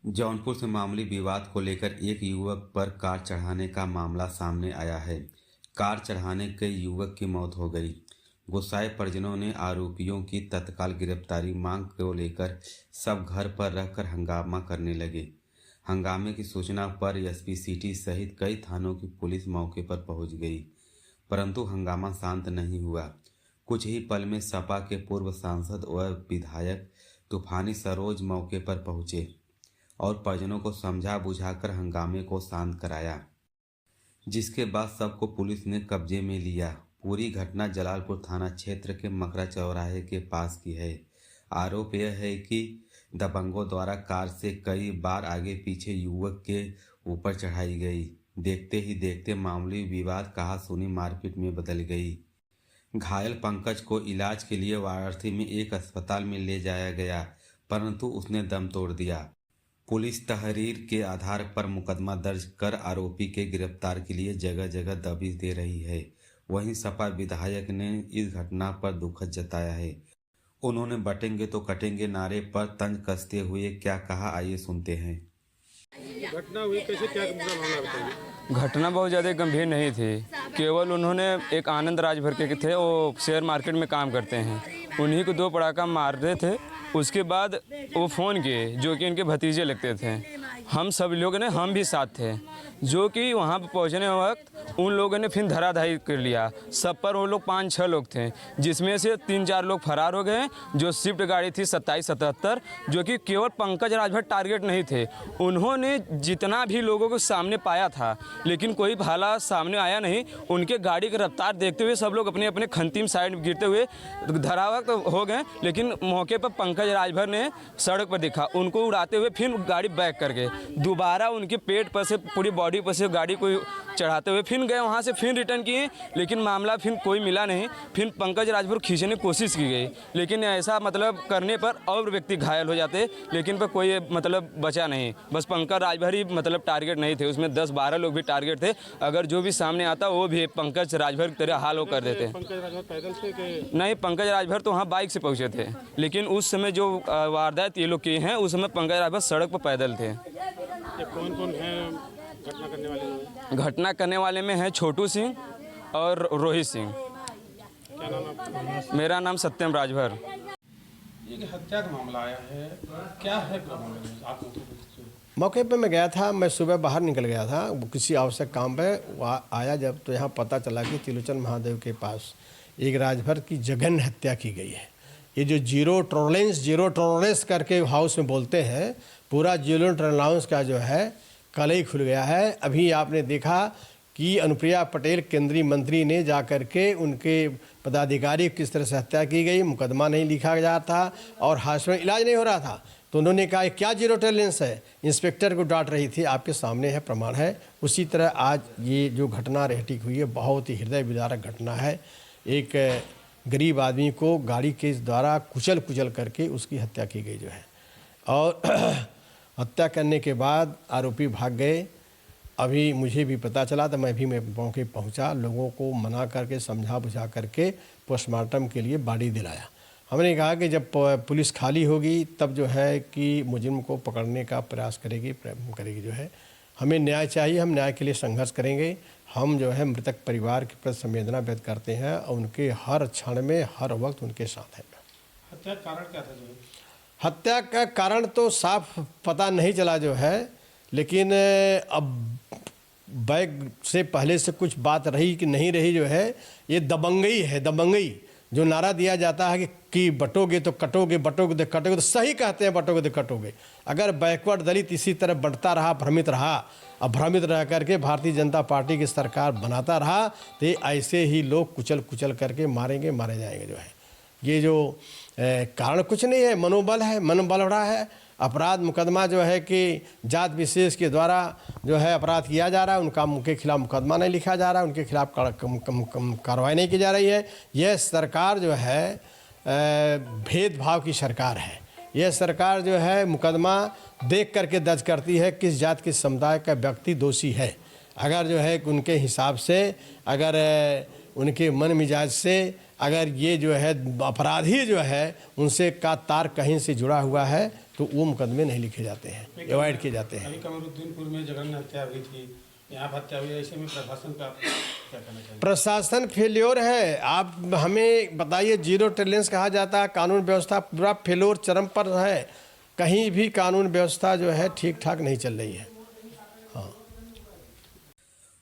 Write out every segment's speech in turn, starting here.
जौनपुर से मामूली विवाद को लेकर एक युवक पर कार चढ़ाने का मामला सामने आया है। कार चढ़ाने के युवक की मौत हो गई। गुस्साए परिजनों ने आरोपियों की तत्काल गिरफ्तारी मांग को लेकर सब घर पर रहकर हंगामा करने लगे। हंगामे की सूचना पर एसपी सिटी सहित कई थानों की पुलिस मौके पर पहुंच गई, परंतु हंगामा शांत नहीं हुआ। कुछ ही पल में सपा के पूर्व सांसद व विधायक तूफानी सरोज मौके पर पहुंचे और परिजनों को समझा बुझाकर हंगामे को शांत कराया, जिसके बाद सबको पुलिस ने कब्जे में लिया। पूरी घटना जलालपुर थाना क्षेत्र के मकरा चौराहे के पास की है। आरोप यह है कि दबंगों द्वारा कार से कई बार आगे पीछे युवक के ऊपर चढ़ाई गई। देखते ही देखते मामूली विवाद कहासुनी मारपीट में बदल गई। घायल पंकज को इलाज के लिए वाराणसी में एक अस्पताल में ले जाया गया, परंतु उसने दम तोड़ दिया। पुलिस तहरीर के आधार पर मुकदमा दर्ज कर आरोपी के गिरफ्तार के लिए जगह जगह दबिश दे रही है। वहीं सपा विधायक ने इस घटना पर दुख जताया है। उन्होंने बटेंगे तो कटेंगे नारे पर तंज कसते हुए क्या कहा, आइए सुनते हैं। घटना हुई कैसे, क्या पूरा मामला बताइए। घटना बहुत ज़्यादा गंभीर नहीं थी। केवल उन्होंने एक आनंद राजभर के थे, वो शेयर मार्केट में काम करते हैं, उन्हीं को दो पड़ाका मार रहे थे। उसके बाद वो फ़ोन किए, जो कि उनके भतीजे लगते थे। हम सब लोग ने, हम भी साथ थे, जो कि वहाँ पर पहुँचने वक्त उन लोगों ने फिर धराधारी कर लिया। सब पर वो लोग 5-6 लोग थे, जिसमें से 3-4 लोग फरार हो गए। जो स्विफ्ट गाड़ी थी 2777, जो कि केवल पंकज राजभर टारगेट नहीं थे। उन्होंने जितना भी लोगों को सामने पाया था, लेकिन कोई भाला सामने आया नहीं। उनके गाड़ी की रफ्तार देखते हुए सब लोग अपने अपने खंतीम साइड गिरते हुए धरावत हो गए। लेकिन मौके पर पंकज राजभर ने सड़क पर दिखा, उनको उड़ाते हुए फिर गाड़ी बैक कर गए। दोबारा उनके पेट पर से, पूरी बॉडी पर से गाड़ी को चढ़ाते हुए फिर गए, वहाँ से फिर रिटर्न किए, लेकिन मामला फिर कोई मिला नहीं। फिर पंकज राजभर खींचने की कोशिश की गई, लेकिन ऐसा मतलब करने पर और व्यक्ति घायल हो जाते, लेकिन पर कोई मतलब बचा नहीं। बस पंकज राजभर ही मतलब टारगेट नहीं थे, उसमें 10-12 लोग भी टारगेट थे। अगर जो भी सामने आता वो भी पंकज राजभर की तरह हाल वो कर देते। पंकज राजभर पैदल थे कि नहीं, पंकज राजभर तो वहाँ बाइक से पहुँचे थे, लेकिन उस समय जो वारदात ये लोग किए हैं, उस समय पंकज राजभर सड़क पर पैदल थे। कौन कौन है घटना करने वाले? घटना करने वाले में है छोटू सिंह और रोहित सिंह। क्या नाम है आपका? मेरा नाम सत्यम राजभर। ये हत्या का मामला आया है, क्या है पूरा मामला? आप मौके पे मैं गया था, मैं सुबह बाहर निकल गया था किसी आवश्यक काम पे। आया जब तो यहाँ पता चला कि त्रिलोचन महादेव के पास एक राजभर की जघन्य हत्या की गई है। ये जो जीरो टॉलरेंस करके हाउस में बोलते हैं, पूरा जीरो टॉलरेंस का जो है कल ही खुल गया है। अभी आपने देखा कि अनुप्रिया पटेल केंद्रीय मंत्री ने जा कर के उनके पदाधिकारी किस तरह से हत्या की गई, मुकदमा नहीं लिखा जा था और हॉस्पिटल इलाज नहीं हो रहा था, तो उन्होंने कहा क्या जीरो टॉलरेंस है, इंस्पेक्टर को डांट रही थी। आपके सामने है, प्रमाण है। उसी तरह आज ये जो घटना रेहटी हुई है, बहुत ही हृदय विदारक घटना है। एक गरीब आदमी को गाड़ी के द्वारा कुचल करके उसकी हत्या की गई जो है, और हत्या करने के बाद आरोपी भाग गए। अभी मुझे भी पता चला तो मैं मौके पहुंचा, लोगों को मना करके समझा बुझा करके पोस्टमार्टम के लिए बॉडी दिलाया। हमने कहा कि जब पुलिस खाली होगी तब जो है कि मुजरिम को पकड़ने का प्रयास करेगी जो है। हमें न्याय चाहिए, हम न्याय के लिए संघर्ष करेंगे। हम जो है मृतक परिवार के प्रति संवेदना व्यक्त करते हैं और उनके हर क्षण में हर वक्त उनके साथ हैं। हत्या का कारण क्या था? जो हत्या का कारण तो साफ पता नहीं चला जो है, लेकिन अब बैग से पहले से कुछ बात रही कि नहीं रही जो है, ये दबंगई है। दबंगई जो नारा दिया जाता है कि बटोगे तो कटोगे, बटोगे तो कटोगे, तो सही कहते हैं, बटोगे तो कटोगे। अगर बैकवर्ड दलित इसी तरह बढ़ता रहा, भ्रमित रहा, अब भ्रमित रह करके भारतीय जनता पार्टी की सरकार बनाता रहा, तो ऐसे ही लोग कुचल करके मारे जाएंगे जो है। ये जो कारण कुछ नहीं है, मनोबल है, मनोबल बढ़ा है। अपराध मुकदमा जो है कि जात विशेष के द्वारा जो है अपराध किया जा रहा है, उनके खिलाफ मुकदमा नहीं लिखा जा रहा है, उनके खिलाफ कार्रवाई नहीं की जा रही है। यह सरकार जो है भेदभाव की सरकार है। यह सरकार जो है मुकदमा देख करके दर्ज करती है किस जात किस समुदाय का व्यक्ति दोषी है। अगर जो है उनके हिसाब से, अगर उनके मन मिजाज से अगर ये जो है अपराधी जो है उनसे का तार कहीं से जुड़ा हुआ है तो वो मुकदमे नहीं लिखे जाते हैं, अवॉइड किए जाते हैं। अभी कमरुद्दीनपुर में जघन्य हत्या हुई थी, यहाँ पर हत्या हुई, ऐसे में प्रशासन का क्या कहना चाहिए? प्रशासन फेल्योर है। आप हमें बताइए, जीरो टॉलरेंस कहा जाता है, कानून व्यवस्था पूरा फेल्योर चरम पर है। कहीं भी कानून व्यवस्था जो है ठीक ठाक नहीं चल रही है।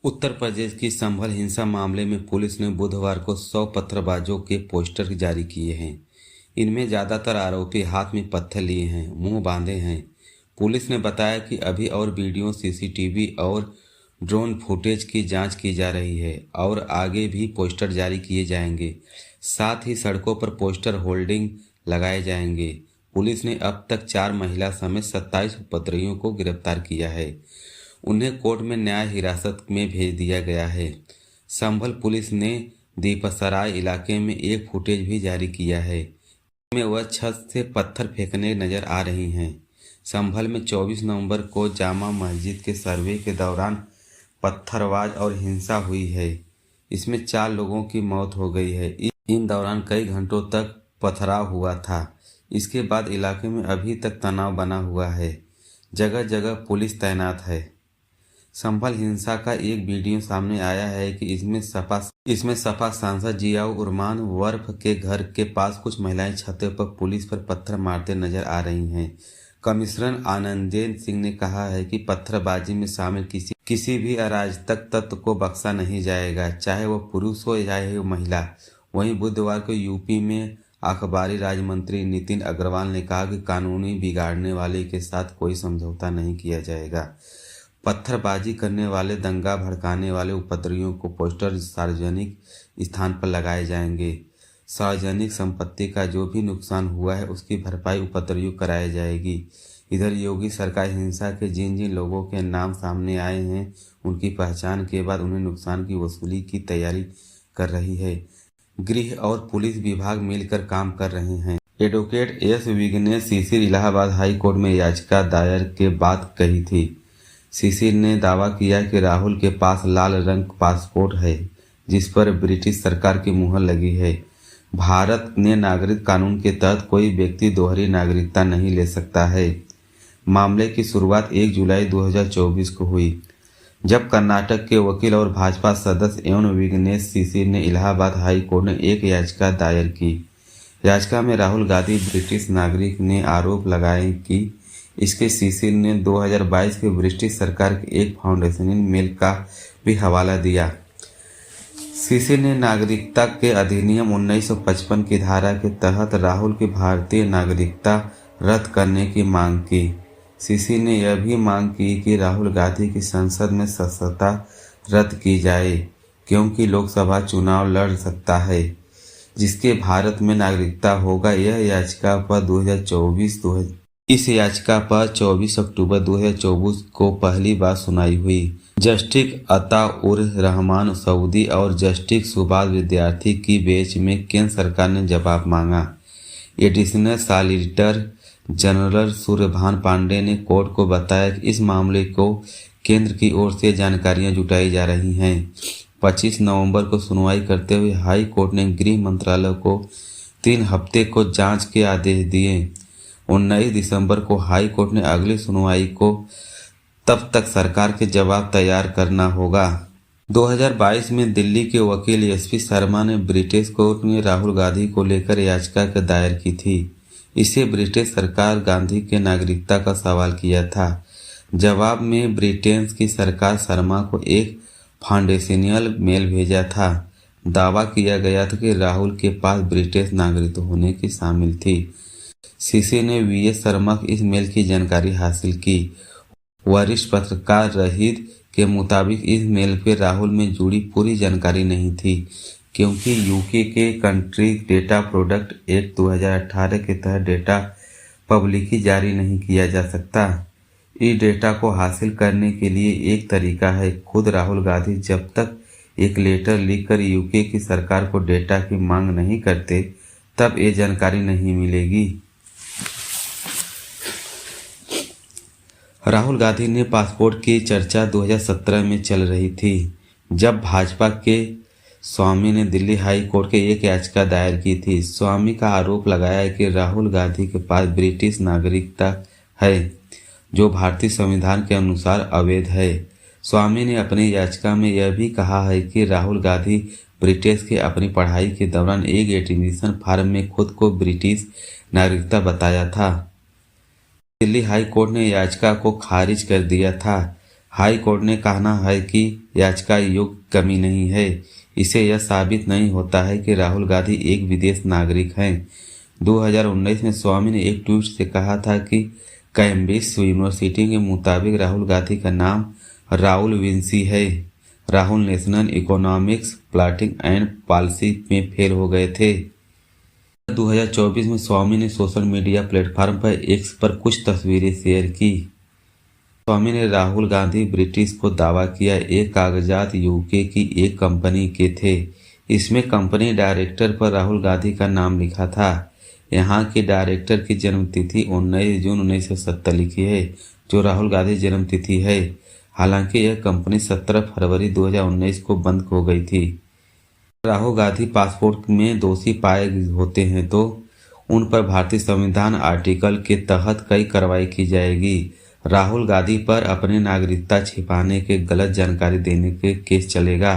उत्तर प्रदेश की संभल हिंसा मामले में पुलिस ने बुधवार को 100 पत्थरबाजों के पोस्टर जारी किए हैं। इनमें ज़्यादातर आरोपी हाथ में पत्थर लिए हैं, मुंह बांधे हैं। पुलिस ने बताया कि अभी और वीडियो, सीसीटीवी और ड्रोन फुटेज की जांच की जा रही है और आगे भी पोस्टर जारी किए जाएंगे। साथ ही सड़कों पर पोस्टर होल्डिंग लगाए जाएंगे। पुलिस ने अब तक 4 महिला समेत 27 उपद्रवियों को गिरफ्तार किया है। उन्हें कोर्ट में न्याय हिरासत में भेज दिया गया है। संभल पुलिस ने दीपसराय इलाके में एक फुटेज भी जारी किया है, में वह छत से पत्थर फेंकने नजर आ रही हैं। संभल में 24 नवंबर को जामा मस्जिद के सर्वे के दौरान पत्थरबाज और हिंसा हुई है। इसमें 4 लोगों की मौत हो गई है। इन दौरान कई घंटों तक पथराव हुआ था। इसके बाद इलाके में अभी तक तनाव बना हुआ है। जगह जगह पुलिस तैनात है। संभल हिंसा का एक वीडियो सामने आया है कि इसमें सपा सांसद जियाउर रहमान वर्फ के घर के पास कुछ महिलाएं छतों पर पुलिस पर पत्थर मारते नजर आ रही हैं। कमिश्नर आनंदेन सिंह ने कहा है कि पत्थरबाजी में शामिल किसी भी अराजक तत्व को बख्शा नहीं जाएगा, चाहे वह पुरुष हो चाहे वह महिला। वहीं बुधवार को यूपी में आबकारी राज्य मंत्री नितिन अग्रवाल ने कहा कि कानूनी बिगाड़ने वाले के साथ कोई समझौता नहीं किया जाएगा। पत्थरबाजी करने वाले, दंगा भड़काने वाले उपद्रवियों को पोस्टर सार्वजनिक स्थान पर लगाए जाएंगे। सार्वजनिक संपत्ति का जो भी नुकसान हुआ है उसकी भरपाई उपद्रवियों कराई जाएगी। इधर योगी सरकार हिंसा के जिन जिन लोगों के नाम सामने आए हैं उनकी पहचान के बाद उन्हें नुकसान की वसूली की तैयारी कर रही है। गृह और पुलिस विभाग मिलकर काम कर रहे हैं। एडवोकेट एस विघ्नेश शिशिर इलाहाबाद हाई कोर्ट में याचिका दायर के बाद कही थी। शिशिर ने दावा किया कि राहुल के पास लाल रंग पासपोर्ट है जिस पर ब्रिटिश सरकार की मुहर लगी है। भारत ने नागरिक कानून के तहत कोई व्यक्ति दोहरी नागरिकता नहीं ले सकता है। मामले की शुरुआत 1 जुलाई 2024 को हुई, जब कर्नाटक के वकील और भाजपा सदस्य एवं विघ्नेश शिशिर ने इलाहाबाद हाई कोर्ट में एक याचिका दायर की। याचिका में राहुल गांधी ब्रिटिश नागरिक ने आरोप लगाए कि इसके शिशिर ने 2022 के ब्रिटिश सरकार के एक फाउंडेशन मेल का भी हवाला दिया। शिशिर ने नागरिकता के अधिनियम 1955 की धारा के तहत राहुल की भारतीय नागरिकता रद्द करने की मांग की। शिशिर ने यह भी मांग की कि राहुल गांधी की संसद में सदस्यता रद्द की जाए क्योंकि लोकसभा चुनाव लड़ सकता है जिसके भारत में नागरिकता होगा। इस याचिका पर 24 अक्टूबर 2024 को पहली बार सुनाई हुई। जस्टिस अताउर रहमान सऊदी और जस्टिस सुभाष विद्यार्थी की बेंच में केंद्र सरकार ने जवाब मांगा। Additional solicitor general Suryabhan Pandey ने कोर्ट को बताया कि इस मामले को केंद्र की ओर से जानकारियां जुटाई जा रही हैं। 25 नवंबर को सुनवाई करते हुए हाई कोर्ट ने गृह मंत्रालय को 3 हफ्ते को जांच के आदेश दिए। 19 दिसंबर को हाई कोर्ट ने अगली सुनवाई को तब तक सरकार के जवाब तैयार करना होगा। 2022 में दिल्ली के वकील एसपी शर्मा ने ब्रिटिश कोर्ट में राहुल गांधी को लेकर याचिका दायर की थी। इसे ब्रिटिश सरकार गांधी के नागरिकता का सवाल किया था। जवाब में ब्रिटेन की सरकार शर्मा को एक फाउंडेशनियल मेल भेजा था। दावा किया गया था कि राहुल के पास ब्रिटिश नागरिकता होने की शामिल थी। शिशिर ने वीएस शर्मा की इस मेल की जानकारी हासिल की। वरिष्ठ पत्रकार रहीद के मुताबिक इस मेल पर राहुल में जुड़ी पूरी जानकारी नहीं थी क्योंकि यूके के कंट्री डेटा प्रोडक्ट एक्ट 2018 के तहत डेटा पब्लिकली जारी नहीं किया जा सकता। इस डेटा को हासिल करने के लिए एक तरीका है, खुद राहुल गांधी जब तक एक लेटर लिखकर यूके की सरकार को डेटा की मांग नहीं करते तब ये जानकारी नहीं मिलेगी। राहुल गांधी ने पासपोर्ट की चर्चा 2017 में चल रही थी, जब भाजपा के स्वामी ने दिल्ली हाई कोर्ट के एक याचिका दायर की थी। स्वामी का आरोप लगाया कि राहुल गांधी के पास ब्रिटिश नागरिकता है, जो भारतीय संविधान के अनुसार अवैध है। स्वामी ने अपनी याचिका में यह भी कहा है कि राहुल गांधी ब्रिटिश के अपनी पढ़ाई के दौरान एक एडमिशन फॉर्म में खुद को ब्रिटिश नागरिकता बताया था। दिल्ली हाई कोर्ट ने याचिका को खारिज कर दिया था। हाई कोर्ट ने कहना है कि याचिका योग्य कमी नहीं है। इसे यह साबित नहीं होता है कि राहुल गांधी एक विदेश नागरिक हैं। 2019 में स्वामी ने एक ट्वीट से कहा था कि कैम्ब्रिज यूनिवर्सिटी के मुताबिक राहुल गांधी का नाम राहुल विंसी है। Rahul national economics planning and policy में फेल हो गए थे। 2024 में स्वामी ने सोशल मीडिया प्लेटफॉर्म पर एक्स पर कुछ तस्वीरें शेयर की। स्वामी ने राहुल गांधी ब्रिटिश को दावा किया। एक कागजात यूके की एक कंपनी के थे। इसमें कंपनी डायरेक्टर पर राहुल गांधी का नाम लिखा था। यहाँ के डायरेक्टर की जन्मतिथि 19 जून 1970 लिखी है, जो राहुल गांधी जन्मतिथि है। हालांकि यह कंपनी 17 फरवरी 2019 को बंद हो गई थी। राहुल गांधी पासपोर्ट में दोषी पाए होते हैं तो उन पर भारतीय संविधान आर्टिकल के तहत कई कार्रवाई की जाएगी। राहुल गांधी पर अपनी नागरिकता छिपाने के गलत जानकारी देने के केस चलेगा।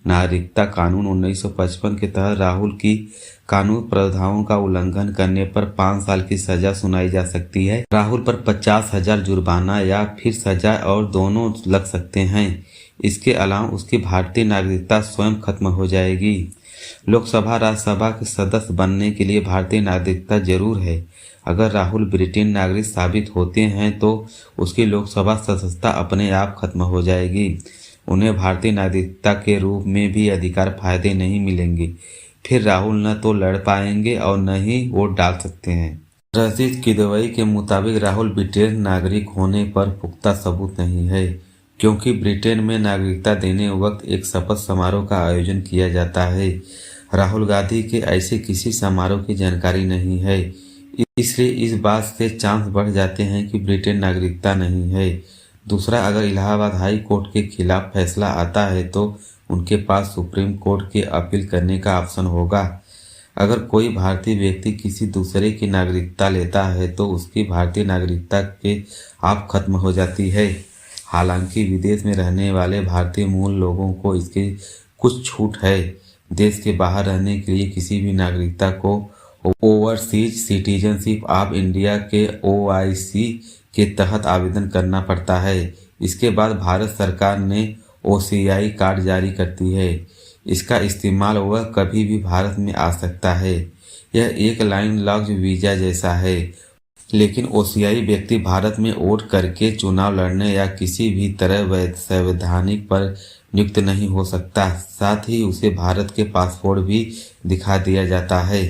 नागरिकता कानून 1955 के तहत राहुल की कानून प्रावधानों का उल्लंघन करने पर 5 साल की सजा सुनाई जा सकती है। राहुल पर 50,000 जुर्माना या फिर सजा और दोनों लग सकते हैं। इसके अलावा उसकी भारतीय नागरिकता स्वयं खत्म हो जाएगी। लोकसभा राज्यसभा के सदस्य बनने के लिए भारतीय नागरिकता जरूर है। अगर राहुल ब्रिटेन नागरिक साबित होते हैं तो उसकी लोकसभा सदस्यता अपने आप खत्म हो जाएगी। उन्हें भारतीय नागरिकता के रूप में भी अधिकार फायदे नहीं मिलेंगे। फिर राहुल न तो लड़ पाएंगे और न ही वोट डाल सकते हैं। रशीद किदवई के मुताबिक राहुल ब्रिटेन नागरिक होने पर पुख्ता सबूत नहीं है, क्योंकि ब्रिटेन में नागरिकता देने वक्त एक शपथ समारोह का आयोजन किया जाता है। राहुल गांधी के ऐसे किसी समारोह की जानकारी नहीं है, इसलिए इस बात से चांस बढ़ जाते हैं कि ब्रिटेन नागरिकता नहीं है। दूसरा, अगर इलाहाबाद हाई कोर्ट के खिलाफ फैसला आता है तो उनके पास सुप्रीम कोर्ट के अपील करने का ऑप्शन होगा। अगर कोई भारतीय व्यक्ति किसी दूसरे की नागरिकता लेता है तो उसकी भारतीय नागरिकता के आप खत्म हो जाती है। हालांकि विदेश में रहने वाले भारतीय मूल लोगों को इसकी कुछ छूट है। देश के बाहर रहने के लिए किसी भी नागरिकता को ओवरसीज सिटीजनशिप ऑफ इंडिया के OIC के तहत आवेदन करना पड़ता है। इसके बाद भारत सरकार ने OCI कार्ड जारी करती है। इसका इस्तेमाल वह कभी भी भारत में आ सकता है। यह एक लाइन लॉन्ग वीजा जैसा है, लेकिन OCI व्यक्ति भारत में वोट करके चुनाव लड़ने या किसी भी तरह संवैधानिक पर नियुक्त नहीं हो सकता। साथ ही उसे भारत के पासपोर्ट भी दिखा दिया जाता है।